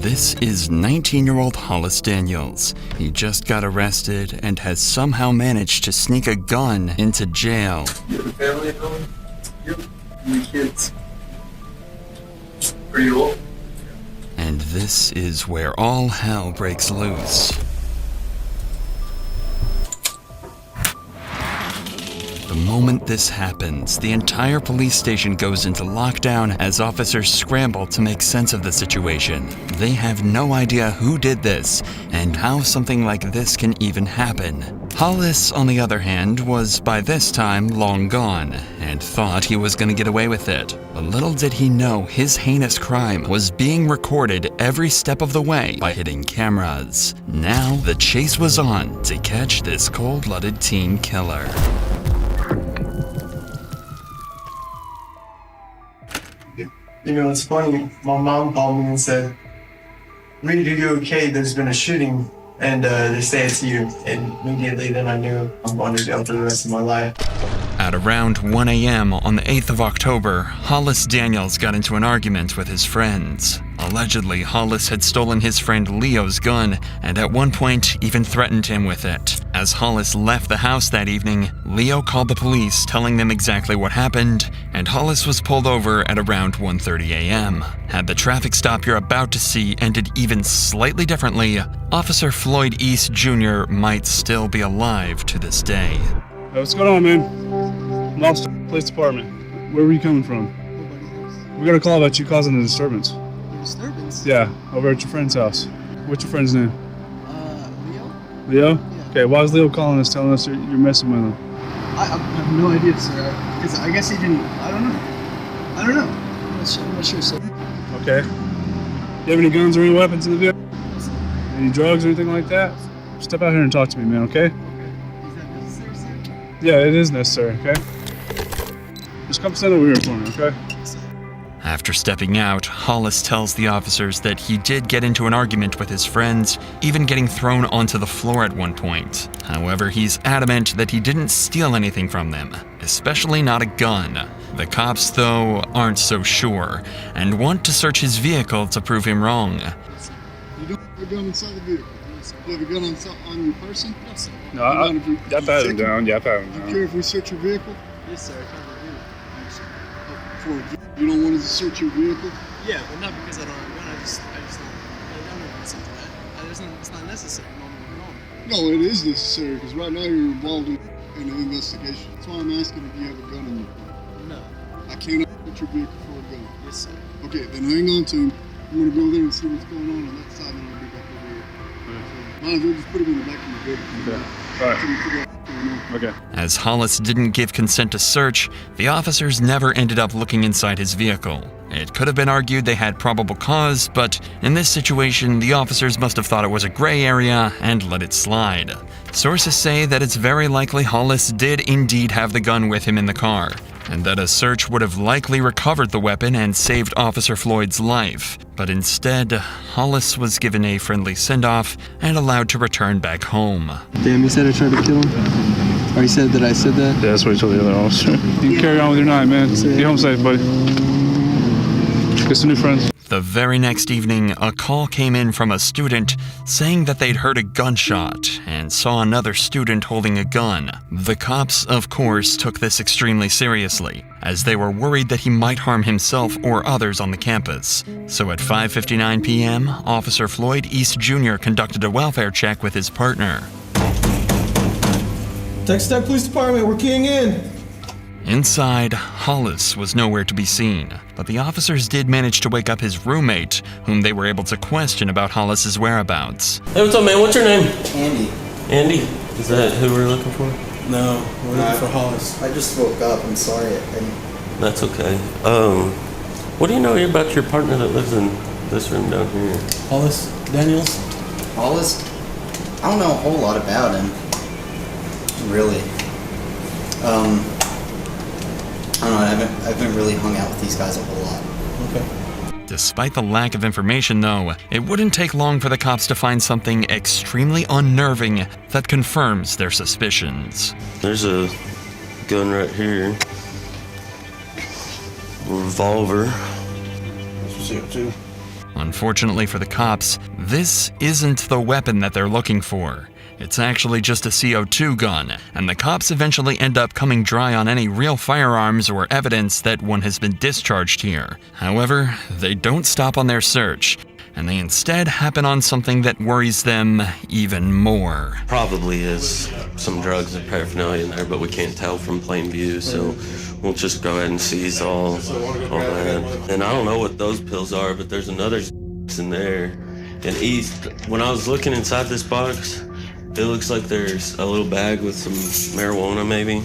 This is 19-year-old Hollis Daniels. He just got arrested and has somehow managed to sneak a gun into jail. You have a family at home? Yep. Any kids? Pretty old? And this is where all hell breaks loose. The moment this happens, the entire police station goes into lockdown as officers scramble to make sense of the situation. They have no idea who did this and how something like this can even happen. Hollis, on the other hand, was by this time long gone and thought he was going to get away with it. But little did he know his heinous crime was being recorded every step of the way by hidden cameras. Now the chase was on to catch this cold-blooded teen killer. You know, it's funny, my mom called me and said, "Reed, are you okay? There's been a shooting, and they say it's you." And immediately then I knew I'm going to jail for the rest of my life. At around 1 a.m. on the 8th of October, Hollis Daniels got into an argument with his friends. Allegedly, Hollis had stolen his friend Leo's gun and at one point even threatened him with it. As Hollis left the house that evening, Leo called the police telling them exactly what happened, and Hollis was pulled over at around 1:30 a.m. Had the traffic stop you're about to see ended even slightly differently, Officer Floyd East Jr. might still be alive to this day. Hey, what's going on, man? Lost Police Department. Where were you coming from? We got a call about you causing a disturbance. Disturbance? Yeah, over at your friend's house. What's your friend's name? Leo? Leo? Yeah. Okay, why is Leo calling us telling us you're messing with him? I have no idea, sir. Because I guess he didn't. I don't know. I'm not sure, sir. Okay. You have any guns or any weapons in the vehicle? Any drugs or anything like that? Step out here and talk to me, man, okay? Is that necessary, sir? Yeah, it is necessary, okay? Just come stand over here for me, okay? After stepping out, Hollis tells the officers that he did get into an argument with his friends, even getting thrown onto the floor at one point. However, he's adamant that he didn't steal anything from them, especially not a gun. The cops, though, aren't so sure, and want to search his vehicle to prove him wrong. You don't have a gun inside the vehicle? You have a gun on your person? No, sir. No, I pat him down. Yeah, I pat him Do you down. care if we search your vehicle? Yes, sir. I can't review it. Yes, sir. You don't want us to search your vehicle? Yeah, but not because I don't have a gun. I just don't. I don't know what's into that. It's not necessary. No, it is necessary because right now you're involved in an investigation. That's why I'm asking if you have a gun in your car. No. I cannot search your vehicle for a gun. Yes, sir. Okay, then hang on to him. I'm going to go there and see what's going on that side, and I'll be back over here. So, might as well just put him in the back of the vehicle. Okay. All right. Until we figure out what's going on. Okay. As Hollis didn't give consent to search, the officers never ended up looking inside his vehicle. It could have been argued they had probable cause, but in this situation, the officers must have thought it was a gray area and let it slide. Sources say that it's very likely Hollis did indeed have the gun with him in the car, and that a search would have likely recovered the weapon and saved Officer Floyd's life. But instead, Hollis was given a friendly send-off and allowed to return back home. Damn, you said I tried to kill him? Or you said that I said that? Yeah, that's what he told the other officer. You can carry on with your night, man. Get home safe, buddy. Get some new friends. The very next evening, a call came in from a student saying that they'd heard a gunshot and saw another student holding a gun. The cops, of course, took this extremely seriously, as they were worried that he might harm himself or others on the campus. So at 5:59 p.m., Officer Floyd East Jr. conducted a welfare check with his partner. Texas Tech Police Department, we're keying in. Inside, Hollis was nowhere to be seen, but the officers did manage to wake up his roommate, whom they were able to question about Hollis's whereabouts. Hey, what's up, man? What's your name? Andy. Andy? Is that who we're looking for? No, we're looking for Hollis. I just woke up. I'm sorry. That's okay. What do you know about your partner that lives in this room down here? Hollis Daniels? Hollis? I don't know a whole lot about him. Really. I don't know, I haven't really hung out with these guys a whole lot. Okay. Despite the lack of information, though, it wouldn't take long for the cops to find something extremely unnerving that confirms their suspicions. There's a gun right here. Revolver. CO2. Unfortunately for the cops, this isn't the weapon that they're looking for. It's actually just a CO2 gun, and the cops eventually end up coming dry on any real firearms or evidence that one has been discharged here. However, they don't stop on their search, and they instead happen on something that worries them even more. Probably is some drugs and paraphernalia in there, but we can't tell from plain view, so we'll just go ahead and seize all that. And I don't know what those pills are, but there's another in there. And when I was looking inside this box, it looks like there's a little bag with some marijuana, maybe.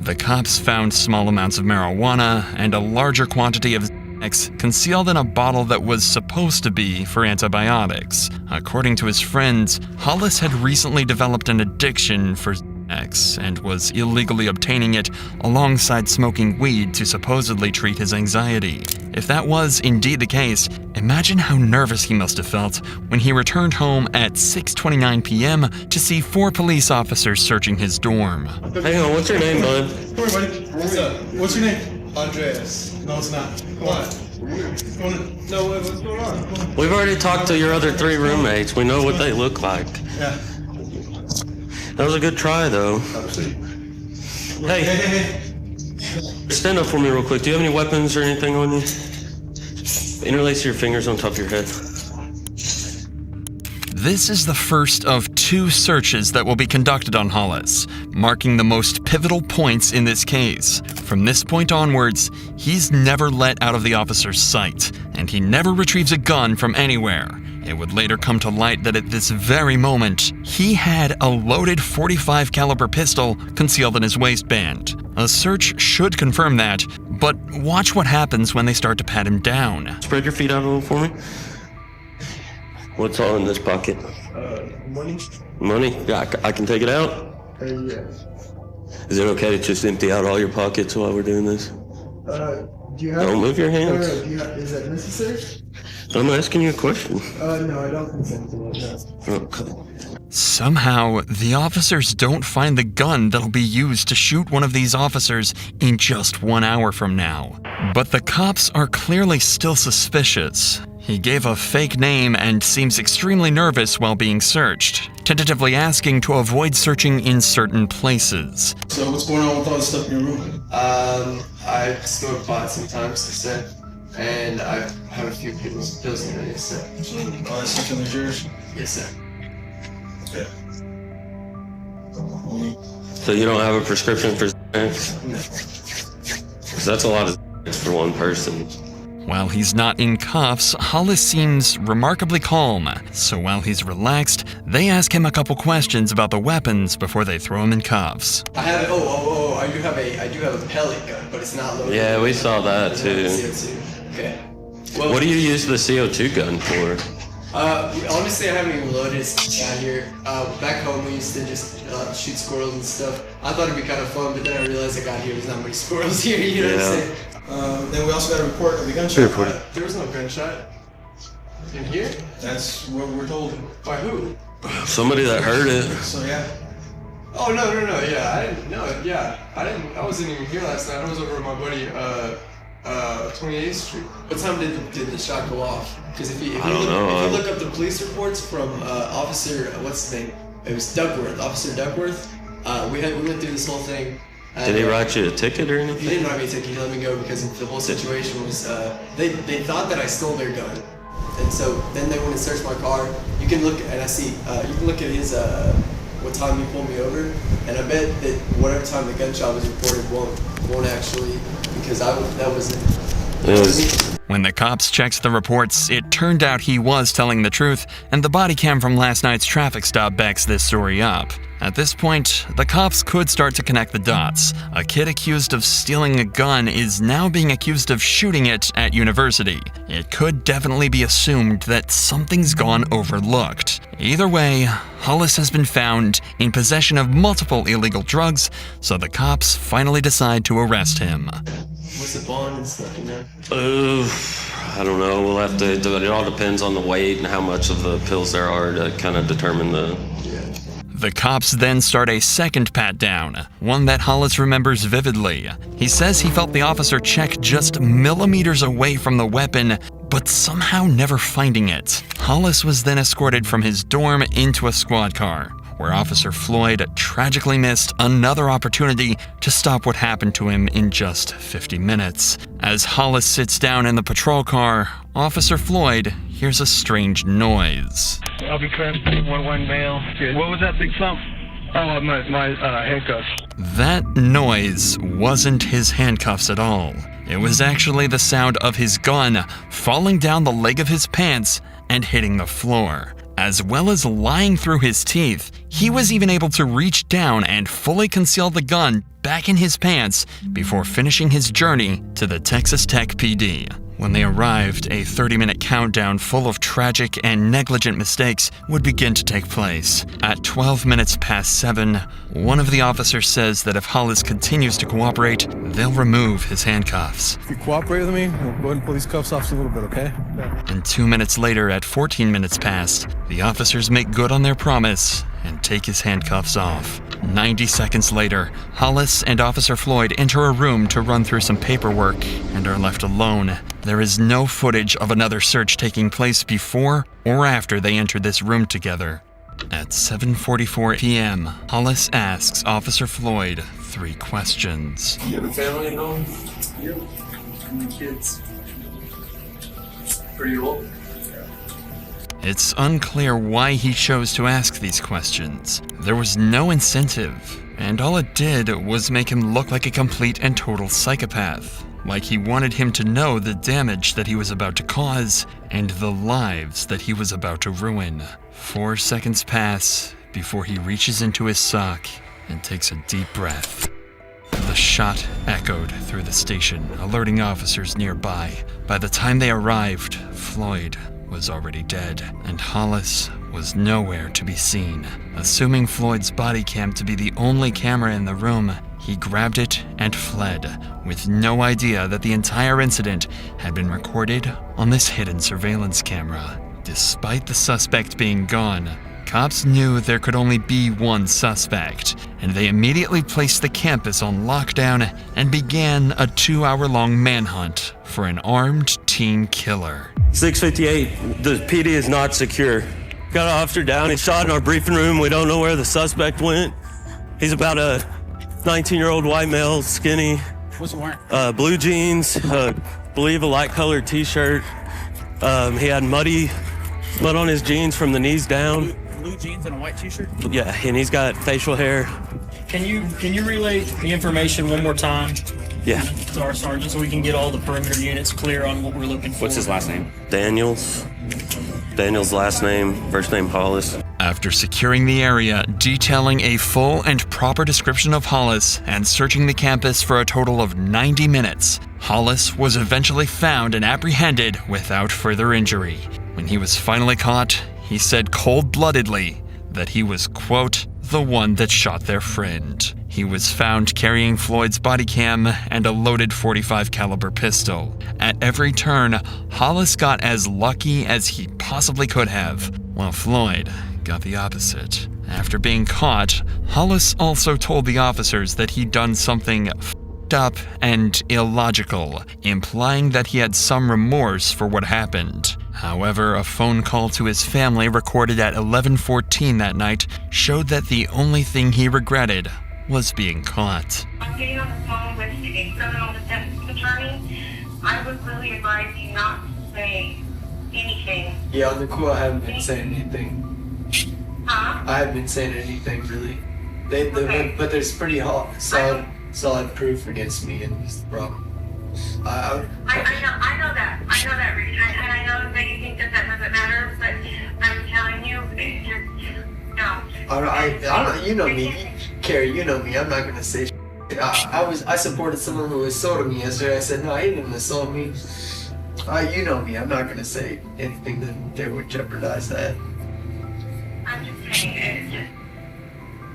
The cops found small amounts of marijuana and a larger quantity of Xanax concealed in a bottle that was supposed to be for antibiotics. According to his friends, Hollis had recently developed an addiction for Xanax and was illegally obtaining it alongside smoking weed to supposedly treat his anxiety. If that was indeed the case, imagine how nervous he must have felt when he returned home at 6:29 p.m. to see 4 police officers searching his dorm. Hang on, what's your name, bud? Come here, buddy. What's up? What's your name? Andreas. No, it's not. Come on. No, what's going on? Come on. We've already talked to your other 3 roommates. We know what they look like. Yeah. That was a good try, though. Hey, stand up for me real quick. Do you have any weapons or anything on you? Interlace your fingers on top of your head. This is the first of 2 searches that will be conducted on Hollis, marking the most pivotal points in this case. From this point onwards, he's never let out of the officer's sight, and he never retrieves a gun from anywhere. It would later come to light that at this very moment, he had a loaded .45 caliber pistol concealed in his waistband. A search should confirm that, but watch what happens when they start to pat him down. Spread your feet out a little for me. What's all in this pocket? Money? Money? Yeah, I can take it out? Yeah. Is it okay to just empty out all your pockets while we're doing this? Do you have... Don't move your hands. No, is that necessary? I'm asking you a question. No, I don't consent to it, no. Okay. Somehow, the officers don't find the gun that'll be used to shoot one of these officers in just 1 hour from now. But the cops are clearly still suspicious. He gave a fake name and seems extremely nervous while being searched, tentatively asking to avoid searching in certain places. So what's going on with all the stuff in your room? I smoke pot sometimes, they said, and I have a few people's pills in there, yes, sir. All that stuff in there's yours? Yes, sir. Okay. So you don't have a prescription for Xanax? No. 'Cause that's a lot of Xanax for one person. While he's not in cuffs, Hollis seems remarkably calm. So while he's relaxed, they ask him a couple questions about the weapons before they throw him in cuffs. I have I do have a pellet gun, but it's not loaded. Yeah, we saw that too. CO2. Okay. Well, What do you use the CO2 gun for? Honestly, I haven't even loaded it out here. Back home, we used to just shoot squirrels and stuff. I thought it'd be kind of fun, but then I realized I got here, there's not many squirrels here, you know what I'm saying? Then we also got a report of a gunshot. There was no gunshot. In here? That's what we're told. By who? Somebody that heard it. So yeah. Oh, no, yeah, I wasn't even here last night. I was over at my buddy, 28th Street. What time did the shot go off? Because if you look up the police reports from Officer, what's his name? It was Duckworth, Officer Duckworth. We went through this whole thing. Did he write you a ticket or anything? He didn't write me a ticket. He let me go because the whole situation was they thought that I stole their gun, and so then they went and searched my car. You can look and I see you can look at his what time he pulled me over, and I bet that whatever time the gunshot was reported won't actually, because that wasn't. When the cops checked the reports, it turned out he was telling the truth, and the body cam from last night's traffic stop backs this story up. At this point, the cops could start to connect the dots. A kid accused of stealing a gun is now being accused of shooting it at university. It could definitely be assumed that something's gone overlooked. Either way, Hollis has been found in possession of multiple illegal drugs, so the cops finally decide to arrest him. What's the bond and stuff, you know? I don't know. We'll have to. It all depends on the weight and how much of the pills there are to kind of determine the. The cops then start a second pat-down, one that Hollis remembers vividly. He says he felt the officer check just millimeters away from the weapon, but somehow never finding it. Hollis was then escorted from his dorm into a squad car, where Officer Floyd tragically missed another opportunity to stop what happened to him in just 50 minutes. As Hollis sits down in the patrol car, Officer Floyd hears a strange noise. I'll be transferring 1-1 male. What was that big thump? Oh, my handcuffs. That noise wasn't his handcuffs at all. It was actually the sound of his gun falling down the leg of his pants and hitting the floor. As well as lying through his teeth, he was even able to reach down and fully conceal the gun back in his pants before finishing his journey to the Texas Tech PD. When they arrived, a 30-minute countdown full of tragic and negligent mistakes would begin to take place. At 12 minutes past 7, one of the officers says that if Hollis continues to cooperate, they'll remove his handcuffs. If you cooperate with me, we'll go ahead and pull these cuffs off a little bit, okay? And 2 minutes later, at 14 minutes past, the officers make good on their promise and take his handcuffs off. 90 seconds later, Hollis and Officer Floyd enter a room to run through some paperwork and are left alone. There is no footage of another search taking place before or after they entered this room together. At 7:44 p.m., Hollis asks Officer Floyd 3 questions. You have a family at home? Yep. And the kids. Pretty old. It's unclear why he chose to ask these questions. There was no incentive, and all it did was make him look like a complete and total psychopath. Like he wanted him to know the damage that he was about to cause and the lives that he was about to ruin. 4 seconds pass before he reaches into his sock and takes a deep breath. The shot echoed through the station, alerting officers nearby. By the time they arrived, Floyd was already dead, and Hollis was nowhere to be seen. Assuming Floyd's body cam to be the only camera in the room, he grabbed it and fled, with no idea that the entire incident had been recorded on this hidden surveillance camera. Despite the suspect being gone, cops knew there could only be one suspect, and they immediately placed the campus on lockdown and began a 2-hour-long manhunt for an armed teen killer. 658, the PD is not secure. Got an officer down and shot in our briefing room. We don't know where the suspect went. He's about a 19-year-old white male, skinny. What's he wearing? Blue jeans, believe a light-colored t-shirt. He had mud on his jeans from the knees down. Blue jeans and a white t-shirt? Yeah, and he's got facial hair. Can you relay the information one more time? Yeah. To our sergeant so we can get all the perimeter units clear on what we're looking for. What's his last name? Daniels. Daniels' last name, first name Hollis. After securing the area, detailing a full and proper description of Hollis, and searching the campus for a total of 90 minutes, Hollis was eventually found and apprehended without further injury. When he was finally caught, he said cold-bloodedly that he was, quote, the one that shot their friend. He was found carrying Floyd's body cam and a loaded .45 caliber pistol. At every turn, Hollis got as lucky as he possibly could have, while Floyd got the opposite. After being caught, Hollis also told the officers that he'd done something f***ed up and illogical, implying that he had some remorse for what happened. However, a phone call to his family recorded at 11:14 that night showed that the only thing he regretted was being caught. I'm getting on the phone with a criminal defense attorney. I would really advise you not to say anything. Yeah, on the cool, I haven't been saying anything. Huh? I haven't been saying anything really. Okay. But there's pretty solid proof against me, and that's the problem. I know that. I know that, Rich. And I know that you think that doesn't matter, but I'm telling you, it's just, no. I don't. You know me, Carrie. You know me. I'm not gonna say. I supported someone who assaulted me yesterday. I said no, he didn't assault me. You know me. I'm not gonna say anything that would jeopardize that. I'm just saying it's just,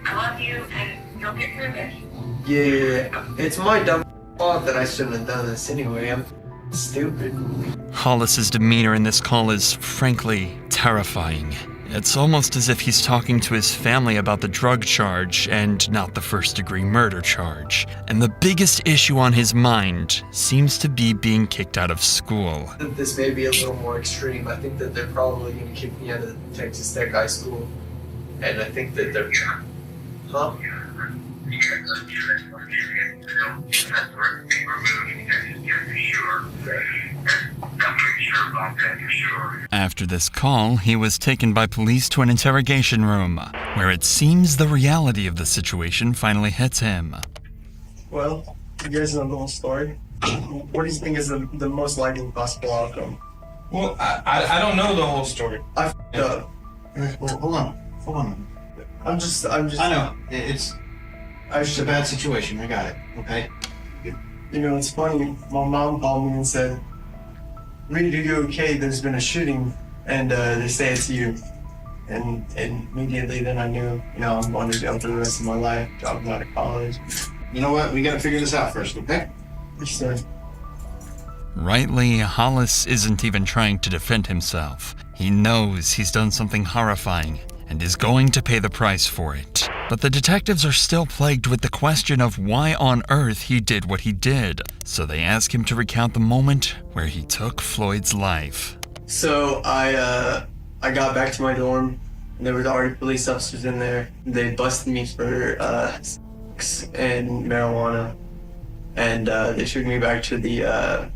I love you, and you'll get through this. Yeah, it's my dumb fault that I shouldn't have done this anyway. I'm stupid. Hollis's demeanor in this call is frankly terrifying. It's almost as if he's talking to his family about the drug charge and not the first-degree murder charge. And the biggest issue on his mind seems to be being kicked out of school. This may be a little more extreme. I think that they're probably going to kick me out of Texas Tech High School. And I think that they're... Huh? After this call, he was taken by police to an interrogation room, where it seems the reality of the situation finally hits him. Well, you guys know the whole story. What do you think is the most likely possible outcome? Well, I don't know the whole story. I f***ed up. Well, hold on. I'm just. I know it's a bad situation. I got it. Okay. You know, it's funny. My mom called me and said, "Reed, are you okay? There's been a shooting, and they say it's you." And immediately then I knew, you know, I'm going to jail for the rest of my life, dropping out of college. You know what? We gotta figure this out first, okay? Yes, sir. Rightly, Hollis isn't even trying to defend himself. He knows he's done something horrifying and is going to pay the price for it. But the detectives are still plagued with the question of why on earth he did what he did. So they ask him to recount the moment where he took Floyd's life. So I got back to my dorm, and there was already police officers in there. They busted me for and marijuana, and they took me back to the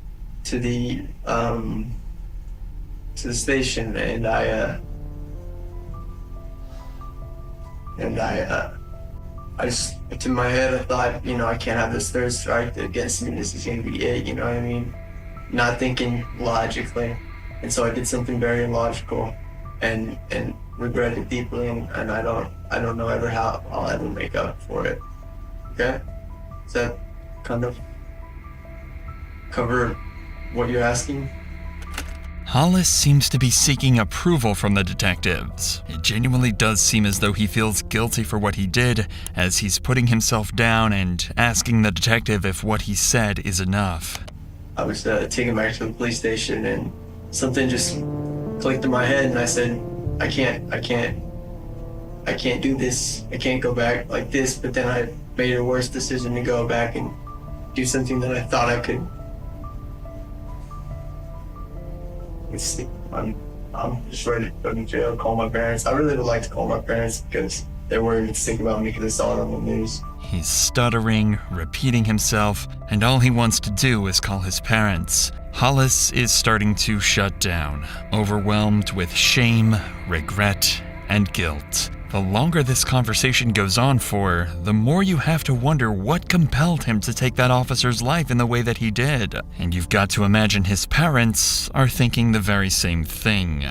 station, and I just, in my head, I thought, you know, I can't have this third strike against me. This is gonna be it, you know what I mean? Not thinking logically, and so I did something very illogical, and regret it deeply, and I don't know ever how I'll ever make up for it. Okay? Does that kind of cover what you're asking? Hollis seems to be seeking approval from the detectives. It genuinely does seem as though he feels guilty for what he did, as he's putting himself down and asking the detective if what he said is enough. I was taken back to the police station, and something just clicked in my head, and I said, I can't do this. I can't go back like this. But then I made a worse decision to go back and do something that I thought I could. I'm just ready to go to jail, call my parents. I really would like to call my parents because they're worried and sick about me because they saw it on the news. He's stuttering, repeating himself, and all he wants to do is call his parents. Hollis is starting to shut down, overwhelmed with shame, regret, and guilt. The longer this conversation goes on for, the more you have to wonder what compelled him to take that officer's life in the way that he did. And you've got to imagine his parents are thinking the very same thing.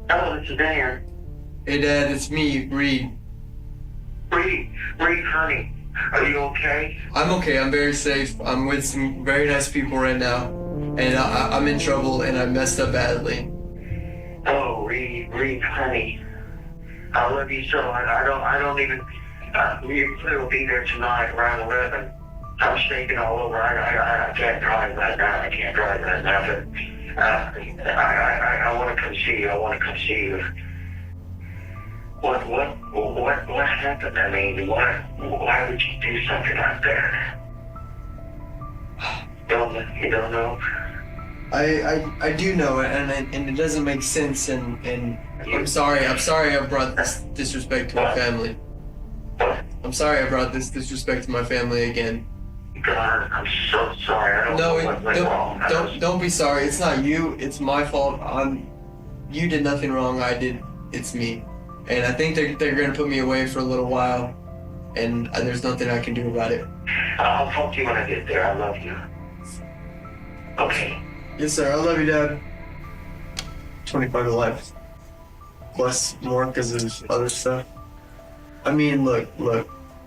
Hello, this is Dan. Hey, Dad, it's me, Reed. Reed, honey, are you okay? I'm okay. I'm very safe. I'm with some very nice people right now, and I'm in trouble, and I messed up badly. Oh, Reed, honey. I love you so much. I don't even, we'll be there tonight around 11. I'm shaking all over. I can't drive right now. But I want to come see you. What happened? I mean, why would you do something like that? You don't know? I do know it, and it doesn't make sense, and I'm sorry I brought this disrespect to my family. I'm sorry I brought this disrespect to my family again. God, I'm so sorry. I don't know what went wrong. Don't be sorry. It's not you. It's my fault. You did nothing wrong. I did. It's me. And I think they're gonna put me away for a little while, and there's nothing I can do about it. I'll talk to you when I get there. I love you. Okay. Yes, sir. I love you, Dad. 25 to life. Plus more because of other stuff. I mean, look.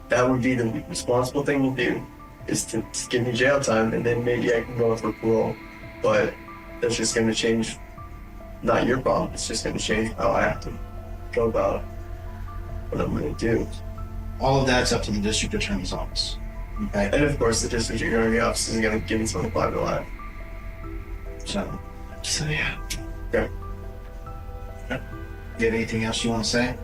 That would be the responsible thing to do, is to give me jail time, and then maybe I can go for parole. But that's just going to change, not your problem. It's just going to change how I have to go about what I'm going to do. All of that's up to the district attorney's office. Okay? And of course, the district attorney's office is going to give me 25 to life. So yeah. Okay. you have anything else you want to say?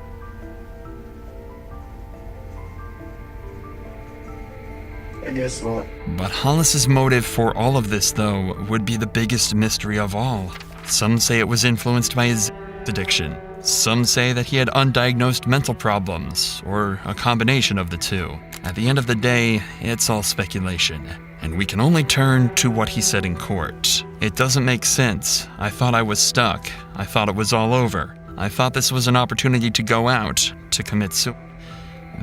I guess not. But Hollis's motive for all of this, though, would be the biggest mystery of all. Some say it was influenced by his addiction. Some say that he had undiagnosed mental problems, or a combination of the two. At the end of the day, it's all speculation, and we can only turn to what he said in court. It doesn't make sense. I thought I was stuck. I thought it was all over. I thought this was an opportunity to go out, to commit suicide.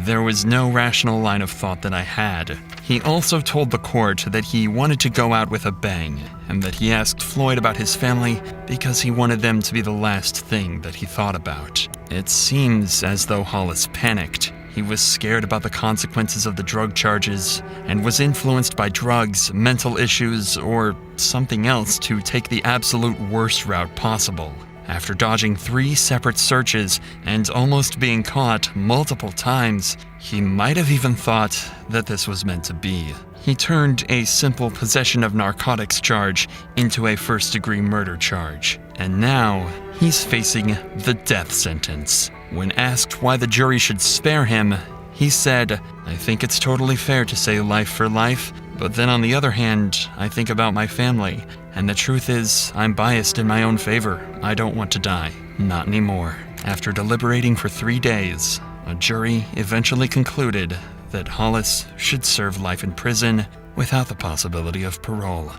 There was no rational line of thought that I had. He also told the court that he wanted to go out with a bang, and that he asked Floyd about his family because he wanted them to be the last thing that he thought about. It seems as though Hollis panicked. He was scared about the consequences of the drug charges, and was influenced by drugs, mental issues, or something else to take the absolute worst route possible. After dodging 3 separate searches and almost being caught multiple times, he might have even thought that this was meant to be. He turned a simple possession of narcotics charge into a first-degree murder charge, and now he's facing the death sentence. When asked why the jury should spare him, he said, "I think it's totally fair to say life for life, but then on the other hand, I think about my family. And the truth is, I'm biased in my own favor. I don't want to die. Not anymore." After deliberating for 3 days, a jury eventually concluded that Hollis should serve life in prison without the possibility of parole.